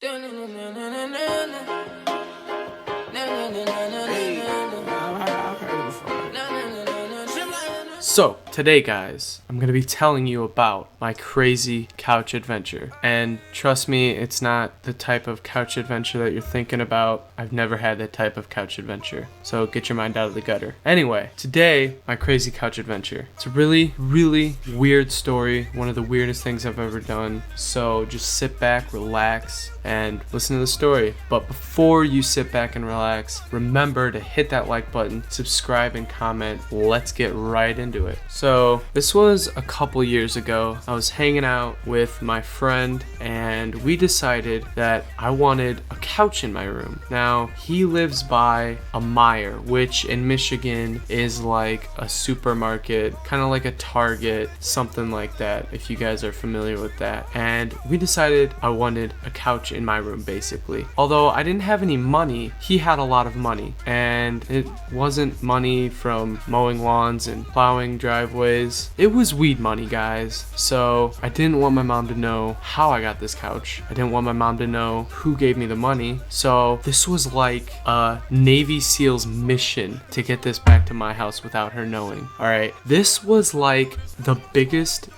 So, today guys, I'm going to be telling you about my crazy couch adventure. And trust me, it's not the type of couch adventure that you're thinking about. I've never had that type of couch adventure. So get your mind out of the gutter. Anyway, today, my crazy couch adventure. It's a really, really weird story. One of the weirdest things I've ever done. So just sit back, relax, and listen to the story. But before you sit back and relax, remember to hit that like button, subscribe, and comment. Let's get right into it. So this was a couple years ago. I was hanging out with my friend and we decided that I wanted a couch in my room. Now he lives by a Meijer, which in Michigan is like a supermarket, kind of like a Target, something like that, if you guys are familiar with that. And we decided I wanted a couch in my room, basically. Although I didn't have any money, he had a lot of money, and it wasn't money from mowing lawns and plowing driveways. It was weed money, guys. So I didn't want my mom to know how I got this couch. I didn't want my mom to know who gave me the money. So this was like a Navy SEALs mission to get this back to my house without her knowing. All right, this was like the biggest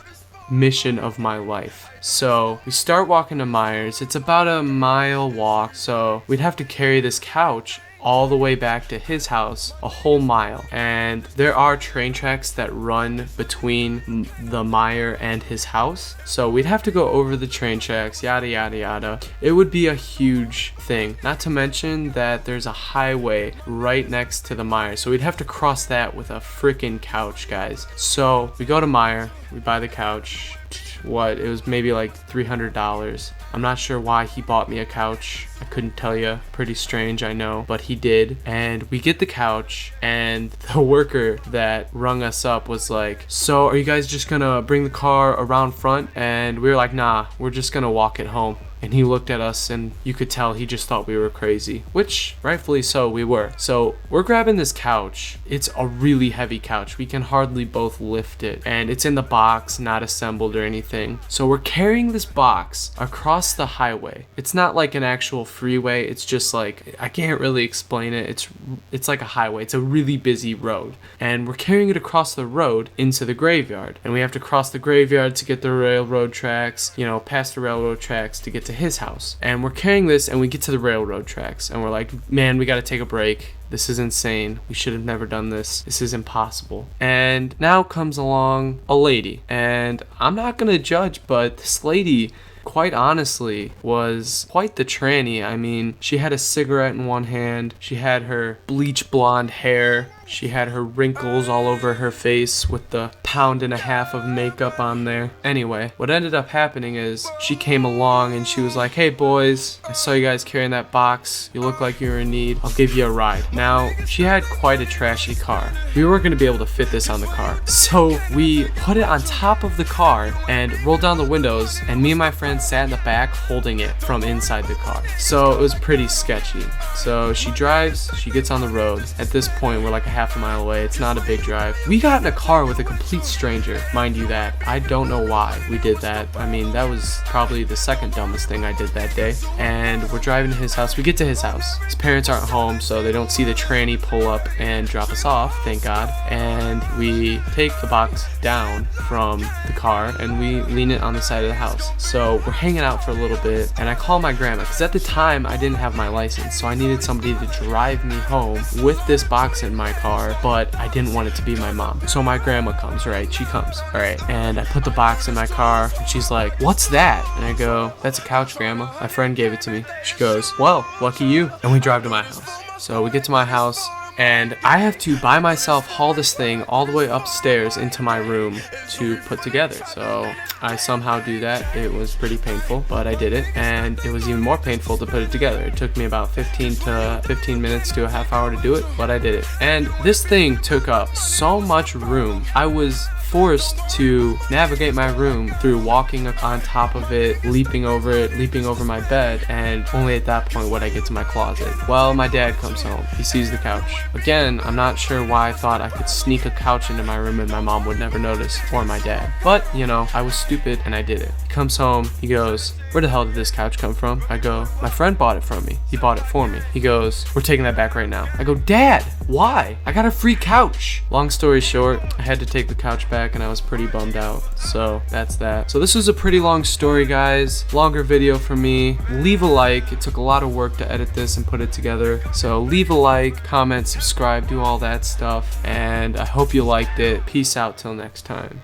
mission of my life. So we start walking to Meijers. It's about a mile walk, so we'd have to carry this couch all the way back to his house, a whole mile. And there are train tracks that run between the Meijer and his house, so we'd have to go over the train tracks, yada yada yada. It would be a huge thing, not to mention that there's a highway right next to the Meijer, so we'd have to cross that with a freaking couch, guys. So we go to Meijer, we buy the couch. It was maybe like $300. I'm not sure why he bought me a couch. I couldn't tell you. Pretty strange, I know, but he did. And we get the couch, and the worker that rung us up was like, "So are you guys just gonna bring the car around front?" And we were like, "Nah, we're just gonna walk it home." And he looked at us and you could tell he just thought we were crazy, which rightfully so we were. So we're grabbing this couch. It's a really heavy couch. We can hardly both lift it, and it's in the box, not assembled or anything. So we're carrying this box across the highway. It's not like an actual freeway. It's just like, I can't really explain it. It's like a highway. It's a really busy road, and we're carrying it across the road into the graveyard, and we have to cross the graveyard to get the railroad tracks, past the railroad tracks to get to his house. And we're carrying this, and we get to the railroad tracks, and we're like, man, we got to take a break. This is insane. We should have never done this. This is impossible. And now comes along a lady, and I'm not gonna judge, but this lady, quite honestly, was quite the tranny. I mean, she had a cigarette in one hand, she had her bleach blonde hair, she had her wrinkles all over her face with the 1.5 pounds of makeup on there. Anyway, what ended up happening is she came along and she was like, "Hey boys, I saw you guys carrying that box. You look like you're in need. I'll give you a ride." Now, she had quite a trashy car. We weren't going to be able to fit this on the car. So we put it on top of the car and rolled down the windows, and me and my friend sat in the back holding it from inside the car. So it was pretty sketchy. So she drives, she gets on the road. At this point, we're like a half a mile away. It's not a big drive. We got in a car with a complete stranger, mind you that. I don't know why we did that. I mean, that was probably the second dumbest thing I did that day. And we're driving to his house. We get to his house. His parents aren't home, so they don't see the tranny pull up and drop us off, thank God. And we take the box down from the car and we lean it on the side of the house. So we're hanging out for a little bit, and I call my grandma, because at the time I didn't have my license, so I needed somebody to drive me home with this box in my car, but I didn't want it to be my mom. So my grandma comes, right? She comes, all right, and I put the box in my car, and she's like, "What's that?" And I go, "That's a couch, Grandma. My friend gave it to me." She goes, "Well, lucky you." And we drive to my house. So we get to my house, and I have to by myself haul this thing all the way upstairs into my room to put together. So I somehow do that. It was pretty painful, but I did it, and it was even more painful to put it together. It took me about 15 minutes to a half hour to do it, but I did it. And this thing took up so much room. I was forced to navigate my room through walking on top of it, leaping over my bed, and only at that point would I get to my closet. Well, my dad comes home. He sees the couch. Again, I'm not sure why I thought I could sneak a couch into my room and my mom would never notice, or my dad. But, I was stupid. stupid, and I did it. He comes home, he goes, where the hell did this couch come from? I go, my friend bought it from me. He bought it for me. He goes, we're taking that back right now. I go, Dad, why? I got a free couch. Long story short, I had to take the couch back and I was pretty bummed out. So that's that. So this was a pretty long story, guys. Longer video for me. Leave a like. It took a lot of work to edit this and put it together. So leave a like, comment, subscribe, do all that stuff. And I hope you liked it. Peace out till next time.